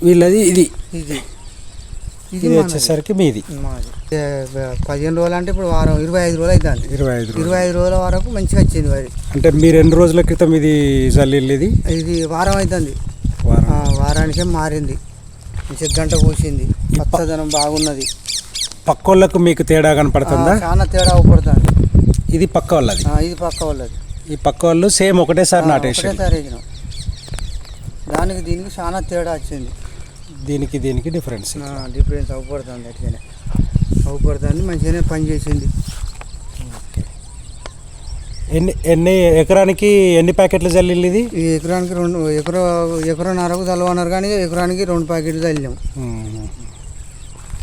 వీళ్ళది ఇది ఇది ఇది వచ్చేసరికి మీది. 15 రోజులు అంటే ఇప్పుడు వారం 25 రోజులు అవుతుంది. 25 రోజుల వరకు మంచిగా వచ్చింది వరి. అంటే మీరు ఎన్ని రోజుల క్రితం ఇది జల్లిల్లు? ఇది వారం అవుతుంది. వారానికే మారింది, మంచిగా గంట కూసింది, పచ్చదనం బాగున్నది. పక్క వాళ్ళకు మీకు తేడా కనపడుతుందా? చాలా తేడా అవపడుతుంది. ఇది పక్క వాళ్ళది, ఇది పక్క వాళ్ళది. ఈ పక్క వాళ్ళు సేమ్ ఒకటేసారి నాటేసారు. దానికి దీనికి చాలా తేడా వచ్చింది. దీనికి డిఫరెన్స్ అవపడుతుంది. అట్లనే అవపడుతుంది, మంచిగానే పని చేసింది. ఎన్ని ఎకరానికి ఎన్ని ప్యాకెట్లు చల్లిల్లు? ఇది ఈ ఎకరానికి ఎకరన్నరకు చల్లవన్నారు, కానీ ఎకరానికి 2 ప్యాకెట్లు చల్లాము.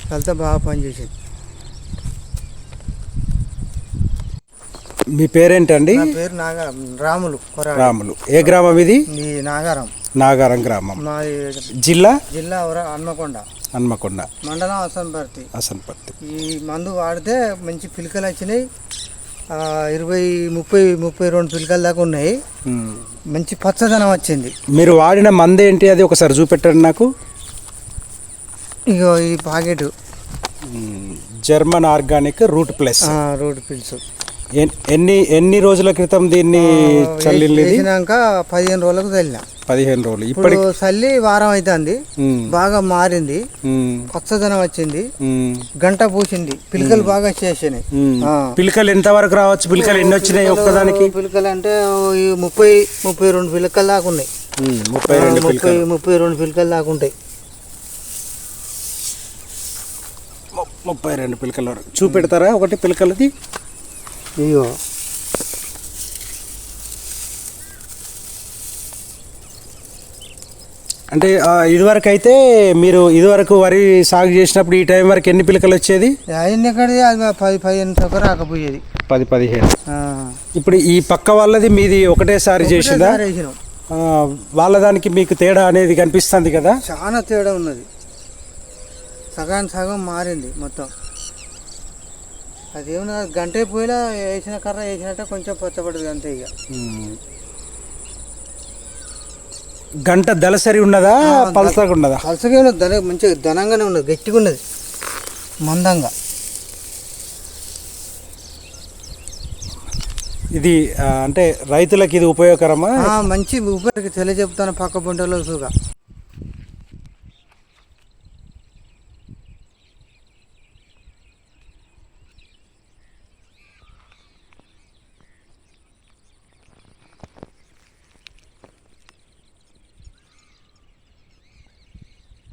చల్లితే బాగా పని చేసేది. మీ పేరేంటండి? నా పేరు రాములు. రాములు. ఏ గ్రామం ఇది? నాగారం గ్రామం. జిల్లా హన్మకొండ, మండలం అసన్పర్తి. ఈ మందు వాడితే మంచి పిలకలు వచ్చినాయి. 20-32 పిలకల దాకా ఉన్నాయి. మంచి పచ్చదనం వచ్చింది. మీరు వాడిన మందు ఏంటి, అది ఒకసారి చూపెట్టండి నాకు. ఇగో ఈ packet German organic root plus. ఎన్ని రోజుల క్రితం దీన్ని చల్లినాక 15 రోజులకు చల్లినా. 15 రోజులు. ఇప్పుడు చల్లి వారం అవుతుంది. బాగా మారింది, పచ్చదనం వచ్చింది, గంట పూసింది, పిలకలు బాగా చేసినాయి. పిలకలు ఎంత వరకు రావచ్చు? పిలకలు ఎన్ని వచ్చినాయి ఒక్కదానికి? పిలకలు అంటే 30-32 పిలకలు దాకా ఉన్నాయి. 32 పిలకలు దాకా ఉంటాయి. 32 పిలకల వరకు చూపెడతారా ఒకటి పిలకలది? ఇగో అంటే ఇదివరకు అయితే మీరు ఇదివరకు వరి సాగు చేసినప్పుడు ఈ టైం వరకు ఎన్ని పిలకలు వచ్చేది? ఎక్కడిది 10-15 దాకా రాకపోయేది. 10-15. ఇప్పుడు ఈ పక్క వాళ్ళది మీది ఒకటేసారి చేసిందా? వాళ్ళ దానికి మీకు తేడా అనేది కనిపిస్తుంది కదా? చాలా తేడా ఉన్నది. సగం మారింది మొత్తం. అదేమన్నా గంటే పోయినా వేసిన కర్ర వేసినట్టే కొంచెం పచ్చబడుతుంది అంతే. ఇక గంట దళసరి ఉన్నదా, పలసగా ఉన్నదా? పలసగా ఉన్నది, మంచిగా ధనంగానే ఉన్నది, గట్టిగా ఉన్నది, మందంగా. ఇది అంటే రైతులకు ఇది ఉపయోగకరమా? మంచి ఉపయోగ తెలియజెప్తాను పక్క పంటలో సుగా.